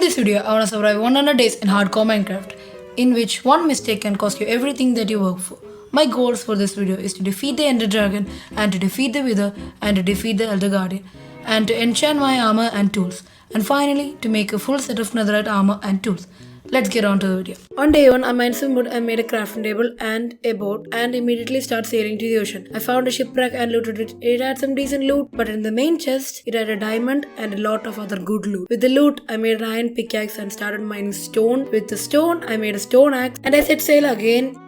this video, I want to survive 100 days in hardcore Minecraft, in which one mistake can cost you everything that you work for. My goals for this video is to defeat the Ender Dragon, and to defeat the Wither, and to defeat the Elder Guardian, and to enchant my armor and tools, and finally to make a full set of netherite armor and tools. Let's get on to the video. On day 1, I mined some wood and made a crafting table and a boat and immediately started sailing to the ocean. I found a shipwreck and looted it. It had some decent loot, but in the main chest, it had a diamond and a lot of other good loot. With the loot, I made an iron pickaxe and started mining stone. With the stone, I made a stone axe and I set sail again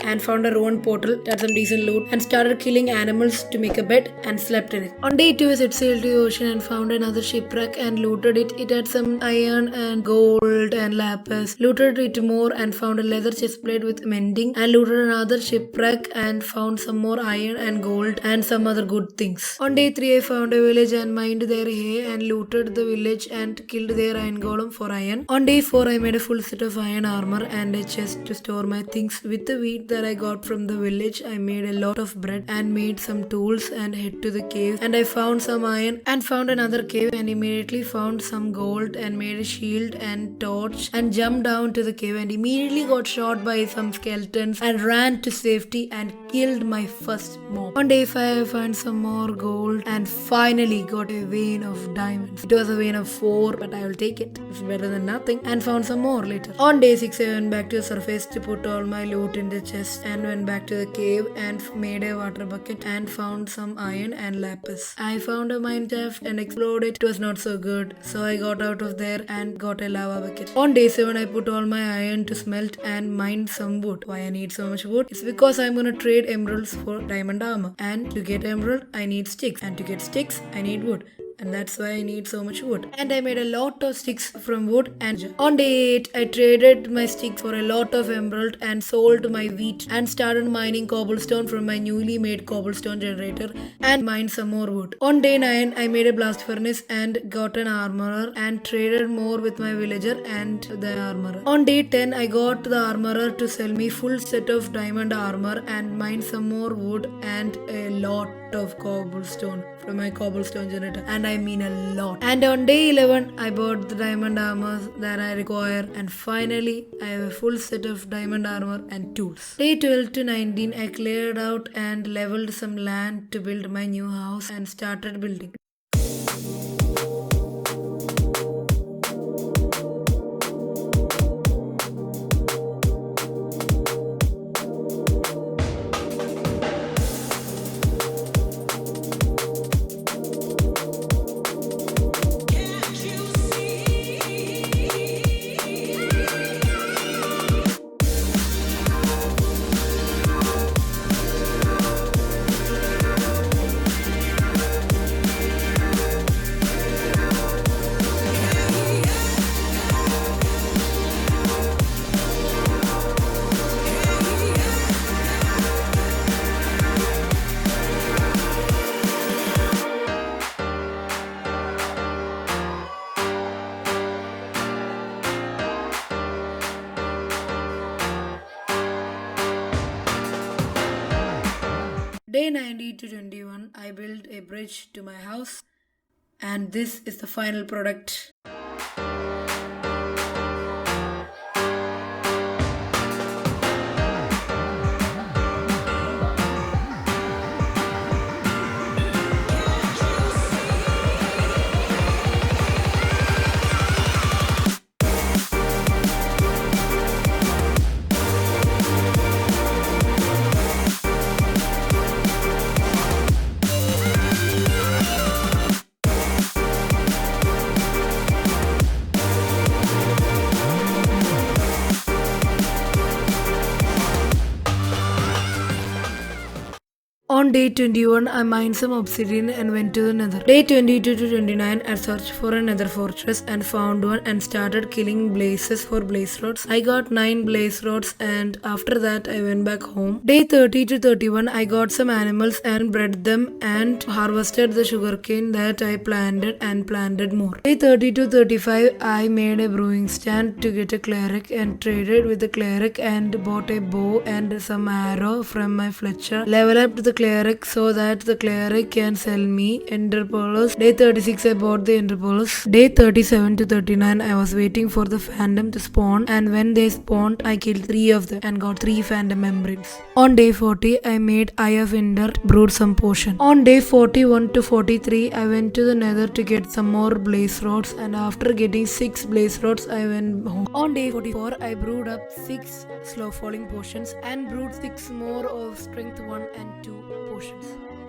and found a ruined portal, had some decent loot, and started killing animals to make a bed and slept in it. On day 2, I set sail to the ocean and found another shipwreck and looted it. It had some iron and gold and lapis. Looted it more and found a leather chestplate with mending, and looted another shipwreck and found some more iron and gold and some other good things. On day 3, I found a village and mined their hay and looted the village and killed their iron golem for iron. On day 4, I made a full set of iron armor and a chest to store my things. With the wheat that I got from the village, I made a lot of bread and made some tools and head to the cave, and I found some iron and found another cave and immediately found some gold and made a shield and torch and jumped down to the cave and immediately got shot by some skeletons and ran to safety and killed my first mob. On day 5, I found some more gold and finally got a vein of diamonds. It was a vein of 4, but I will take it. It's better than nothing. And found some more later. On day 6, I went back to the surface to put all my loot in the chest and went back to the cave and made a water bucket and found some iron and lapis. I found a mine shaft and explored it. It was not so good, so I got out of there and got a lava bucket. On day 7, I put all my iron to smelt and mined some wood. Why I need so much wood? It's because I'm gonna trade emeralds for diamond armor, and to get emerald I need sticks, and to get sticks I need wood, and that's why I need so much wood. And I made a lot of sticks from wood. And on day 8, I traded my sticks for a lot of emerald and sold my wheat and started mining cobblestone from my newly made cobblestone generator and mined some more wood. On day 9, I made a blast furnace and got an armorer and traded more with my villager and the armorer. On day 10, I got the armorer to sell me full set of diamond armor and mined some more wood and a lot of cobblestone from my cobblestone generator, and I mean a lot. And on day 11, I bought the diamond armor that I require, and finally I have a full set of diamond armor and tools. Day 12 to 19, I cleared out and leveled some land to build my new house and started building. Day 90 to 21, I built a bridge to my house, and this is the final product. On day 21, I mined some obsidian and went to the nether. Day 22 to 29, I searched for a nether fortress and found one and started killing blazes for blaze rods. I got 9 blaze rods, and after that I went back home. Day 30 to 31, I got some animals and bred them and harvested the sugarcane that I planted and planted more. Day 30 to 35, I made a brewing stand to get a cleric and traded with the cleric and bought a bow and some arrow from my Fletcher. Level up to the cleric cleric so that the cleric can sell me ender pearls. Day 36 I bought the ender pearls. Day 37 to 39 I was waiting for the phantom to spawn, and when they spawned I killed 3 of them and got 3 phantom membranes. On day 40 I made Eye of Ender, brewed some potion. On day 41 to 43 I went to the nether to get some more blaze rods, and after getting 6 blaze rods I went home. On day 44 I brewed up 6 slow falling potions and brewed 6 more of strength 1 and 2 potions.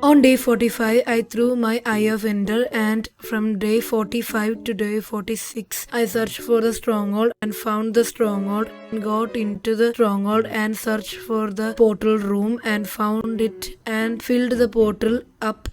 On day 45 I threw my Eye of Ender, and from day 45 to day 46 I searched for the stronghold and found the stronghold and got into the stronghold and searched for the portal room and found it and filled the portal up.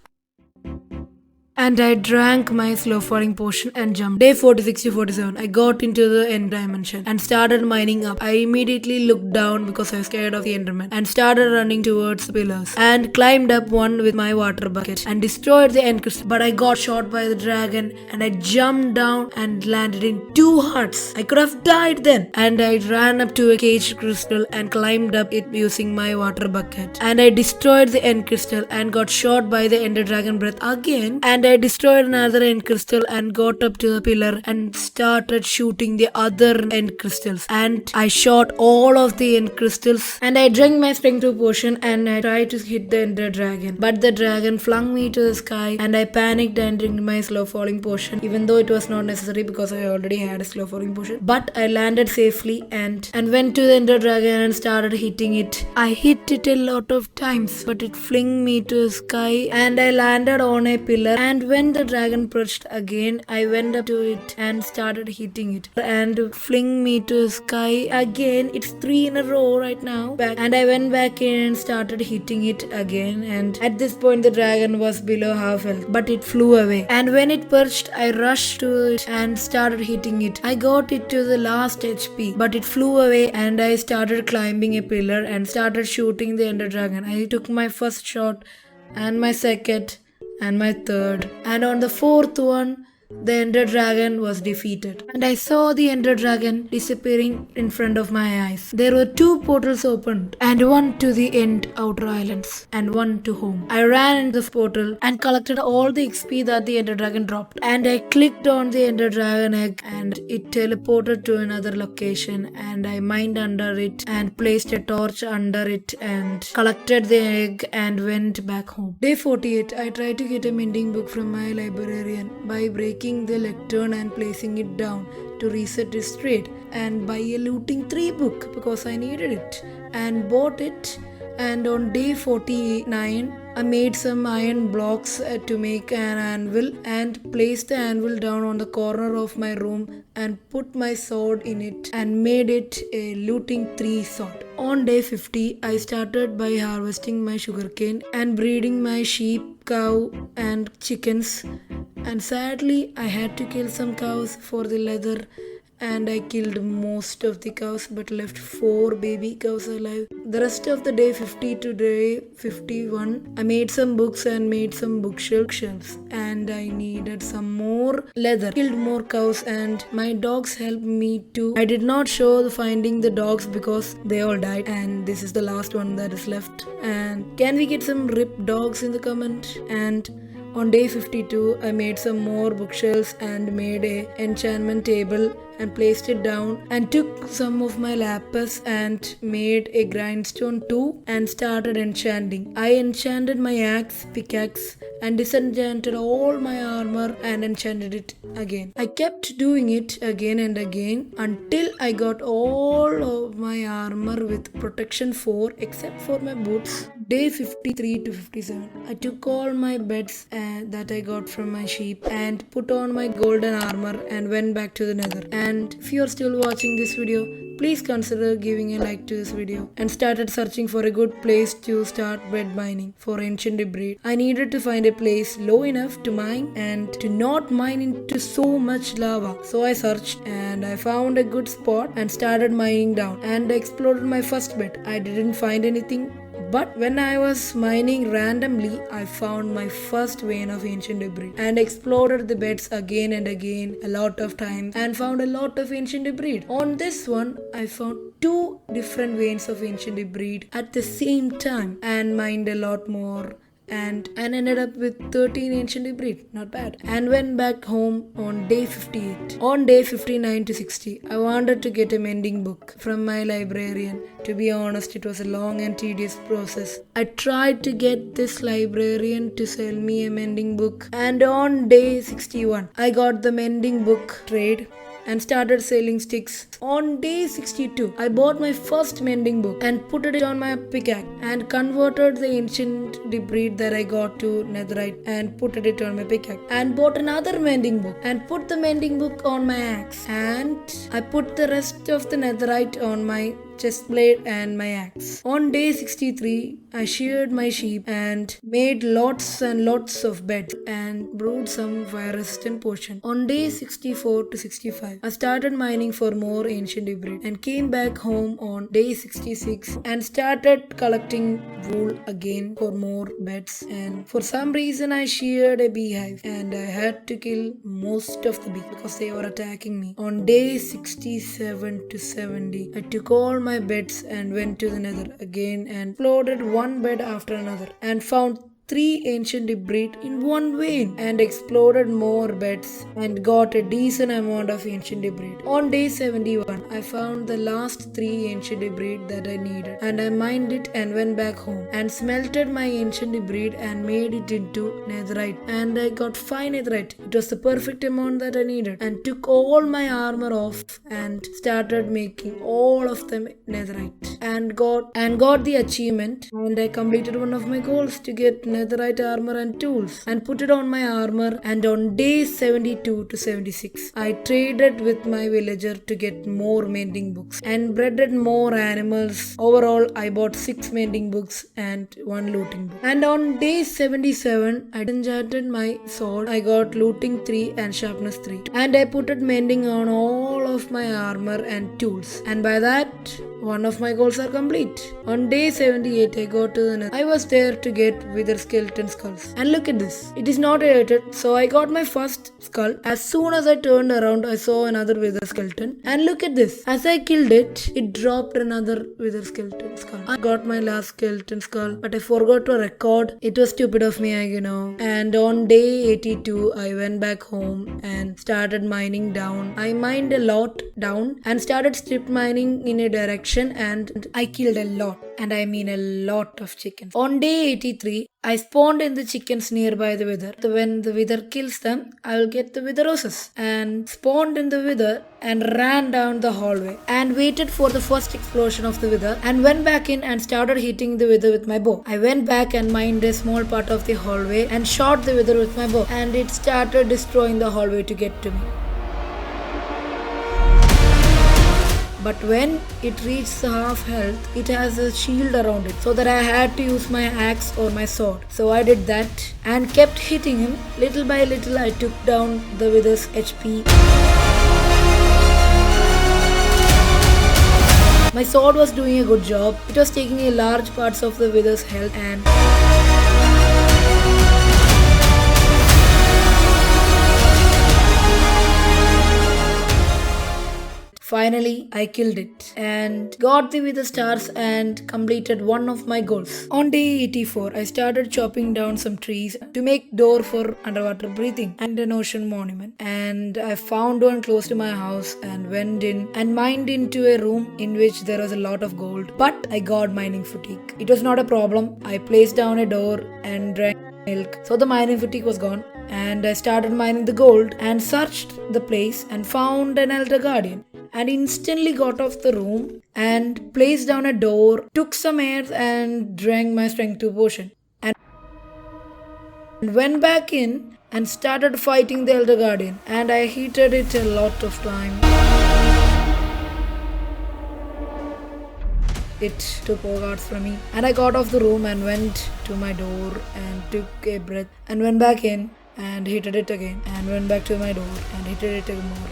And I drank my slow falling potion and jumped. Day 46 to 47, I got into the end dimension and started mining up. I immediately looked down because I was scared of the enderman and started running towards the pillars and climbed up one with my water bucket and destroyed the end crystal. But I got shot by the dragon and I jumped down and landed in 2 hearts. I could have died then. And I ran up to a caged crystal and climbed up it using my water bucket. And I destroyed the end crystal and got shot by the ender dragon breath again. And I destroyed another end crystal and got up to the pillar and started shooting the other end crystals. And I shot all of the end crystals and I drank my strength 2 potion and I tried to hit the ender dragon. But the dragon flung me to the sky and I panicked and drank my slow falling potion, even though it was not necessary because I already had a slow falling potion. But I landed safely and went to the ender dragon and started hitting it. I hit it a lot of times, but it flung me to the sky and I landed on a pillar. And when the dragon perched again, I went up to it and started hitting it and fling me to the sky again. It's 3 in a row right now. And I went back in and started hitting it again. And at this point, the dragon was below half health, but it flew away. And when it perched, I rushed to it and started hitting it. I got it to the last HP, but it flew away and I started climbing a pillar and started shooting the ender dragon. I took my first shot and my second and my third, and on the 4th one the ender dragon was defeated and I saw the ender dragon disappearing in front of my eyes. There were 2 portals opened, and one to the end outer islands and one to home. I ran into the portal and collected all the XP that the ender dragon dropped, and I clicked on the ender dragon egg and it teleported to another location, and I mined under it and placed a torch under it and collected the egg and went back home. Day 48, I tried to get a mending book from my librarian by breaking the lectern and placing it down to reset his trade, and by a looting 3 book because I needed it and bought it. And on day 49 I made some iron blocks to make an anvil and placed the anvil down on the corner of my room and put my sword in it and made it a looting 3 sword. On day 50 I started by harvesting my sugarcane and breeding my sheep, cow and chickens, and sadly I had to kill some cows for the leather, and I killed most of the cows but left 4 baby cows alive. The rest of the day 50 to day 51 I made some books and made some bookshelves, and I needed some more leather, killed more cows, and my dogs helped me too. I did not show the finding the dogs because they all died, and this is the last one that is left. And can we get some ripped dogs in the comment? And on day 52, I made some more bookshelves and made a enchantment table and placed it down, and took some of my lapis and made a grindstone too and started enchanting. I enchanted my axe, pickaxe, and disenchanted all my armor and enchanted it again. I kept doing it again and again until I got all of my armor with protection 4 except for my boots. Day 53 to 57, I took all my beds that I got from my sheep and put on my golden armor and went back to the nether. And if you are still watching this video, please consider giving a like to this video, and started searching for a good place to start bed mining for ancient debris. I needed to find a place low enough to mine and to not mine into so much lava. So I searched and I found a good spot and started mining down, and I explored my first bed. I didn't find anything, but when I was mining randomly, I found my first vein of ancient debris and explored the beds again and again a lot of times and found a lot of ancient debris. On this one, I found 2 different veins of ancient debris at the same time and mined a lot more and ended up with 13 ancient debris. Not bad. And went back home on day 58. On day 59 to 60, I wanted to get a mending book from my librarian. To be honest, it was a long and tedious process. I tried to get this librarian to sell me a mending book, and on day 61, I got the mending book trade and started selling sticks. On day 62, I bought my first mending book and put it on my pickaxe and converted the ancient debris that I got to netherite and put it on my pickaxe, and bought another mending book and put the mending book on my axe, and I put the rest of the netherite on my chest blade and my axe. On day 63, I sheared my sheep and made lots and lots of beds and brewed some fire-resistant potion. On day 64 to 65, I started mining for more ancient debris and came back home on day 66 and started collecting wool again for more beds. And for some reason, I sheared a beehive and I had to kill most of the bees because they were attacking me. On day 67 to 70, I took all my beds and went to the nether again and explored one bed after another and found 3 ancient debris in one vein and exploded more beds and got a decent amount of ancient debris. On day 71, I found the last 3 ancient debris that I needed and I mined it and went back home and smelted my ancient debris and made it into netherite, and I got 5 netherite. It was the perfect amount that I needed, and took all my armor off and started making all of them netherite and got the achievement, and I completed one of my goals to get netherite armor and tools and put it on my armor. And on day 72 to 76, I traded with my villager to get more mending books and bred more animals. Overall, I bought 6 mending books and 1 looting book. And on day 77, I enchanted my sword. I got looting 3 and sharpness 3, and I put it mending on all of my armor and tools, and by that one of my goals are complete. On day 78, I got to the nether. I was there to get wither skeleton skulls. And look at this. It is not edited, so I got my first skull. As soon as I turned around, I saw another wither skeleton. And look at this. As I killed it, it dropped another wither skeleton skull. I got my last skeleton skull, but I forgot to record. It was stupid of me, you know. And on day 82, I went back home and started mining down. I mined a lot down and started strip mining in a direction, and I killed a lot, and I mean a lot of chickens. On day 83, I spawned in the chickens nearby the wither. When the wither kills them, I will get the wither roses, and spawned in the wither and ran down the hallway and waited for the first explosion of the wither and went back in and started hitting the wither with my bow. I went back and mined a small part of the hallway and shot the wither with my bow, and it started destroying the hallway to get to me. But when it reached half health, it has a shield around it, so that I had to use my axe or my sword. So I did that and kept hitting him. Little by little, I took down the wither's HP. My sword was doing a good job. It was taking a large parts of the wither's health, and finally, I killed it and got the wither stars and completed one of my goals. On day 84, I started chopping down some trees to make door for underwater breathing and an ocean monument. And I found one close to my house and went in and mined into a room in which there was a lot of gold. But I got mining fatigue. It was not a problem. I placed down a door and drank milk, so the mining fatigue was gone. And I started mining the gold and searched the place and found an elder guardian, and instantly got off the room and placed down a door, took some air and drank my strength 2 potion, and went back in and started fighting the elder guardian, and I heated it a lot of time. It took 4 guards from me, and I got off the room and went to my door and took a breath and went back in and heated it again and went back to my door and heated it again more.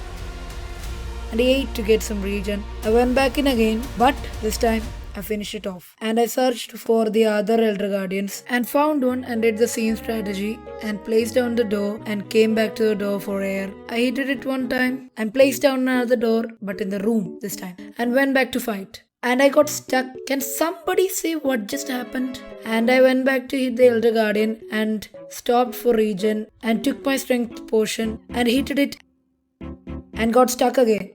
And I ate to get some regen. I went back in again, but this time I finished it off. And I searched for the other elder guardians and found one and did the same strategy and placed down the door and came back to the door for air. I heated it 1 time and placed down another door, but in the room this time, and went back to fight. and I got stuck. Can somebody say what just happened? And I went back to hit the Elder Guardian and stopped for regen and took my strength potion and hit it and got stuck again.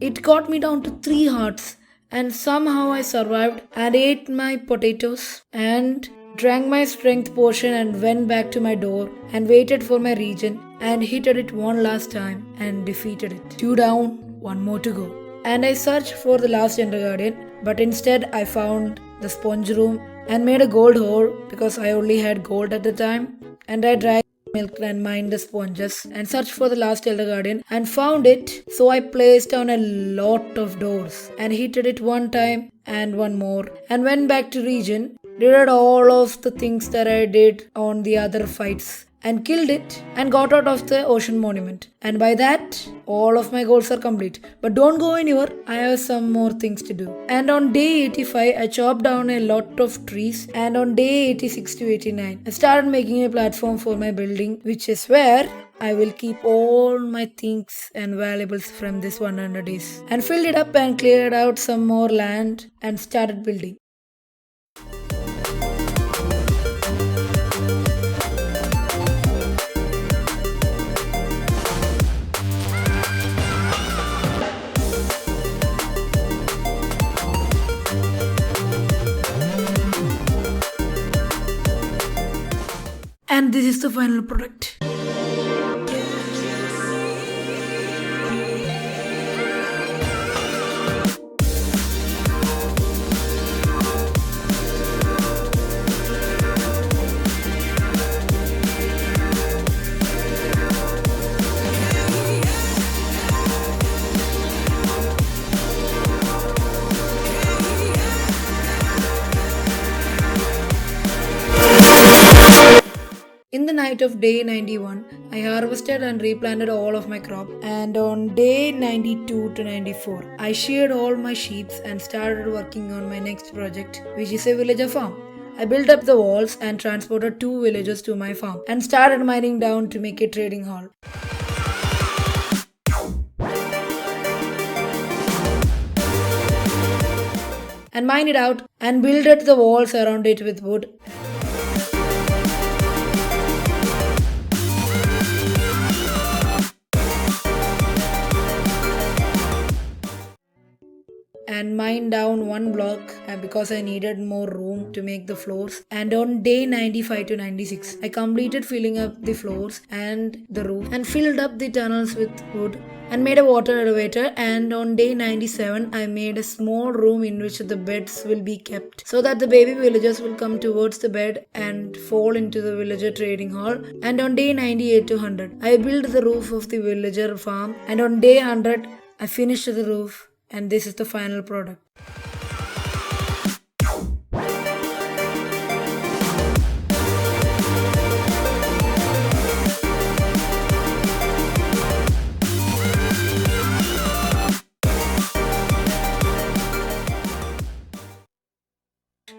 It got me down to 3 hearts, and somehow I survived and ate my potatoes and drank my strength potion and went back to my door and waited for my regen and hit it one last time and defeated it. 2 down, 1 more to go. And I searched for the last Ender Guardian, but instead I found the sponge room and made a gold hole because I only had gold at the time. And I drank milk and mined the sponges and searched for the last Elder Guardian and found it. So I placed down a lot of doors and hit it 1 time and 1 more and went back to region, did all of the things that I did on the other fights and killed it and got out of the ocean monument. And by that, all of my goals are complete. But don't go anywhere, I have some more things to do. And on day 85, I chopped down a lot of trees. And on day 86 to 89, I started making a platform for my building, which is where I will keep all my things and valuables from this 100 days. And filled it up and cleared out some more land and started building. And this is the final product. In the night of day 91, I harvested and replanted all of my crop, and on day 92 to 94, I sheared all my sheep and started working on my next project, which is a villager farm. I built up the walls and transported 2 villagers to my farm and started mining down to make a trading hall. And mined it out and built the walls around it with wood. And mined down 1 block because I needed more room to make the floors. And on day 95 to 96, I completed filling up the floors and the roof and filled up the tunnels with wood and made a water elevator. And on day 97, I made a small room in which the beds will be kept so that the baby villagers will come towards the bed and fall into the villager trading hall. And on day 98 to 100, I built the roof of the villager farm. And on day 100, I finished the roof. And this is the final product.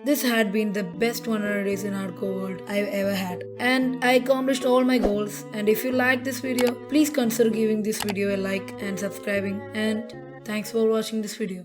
This had been the best 100 days in hardcore world I've ever had. And I accomplished all my goals. And if you like this video, please consider giving this video a like and subscribing. And thanks for watching this video.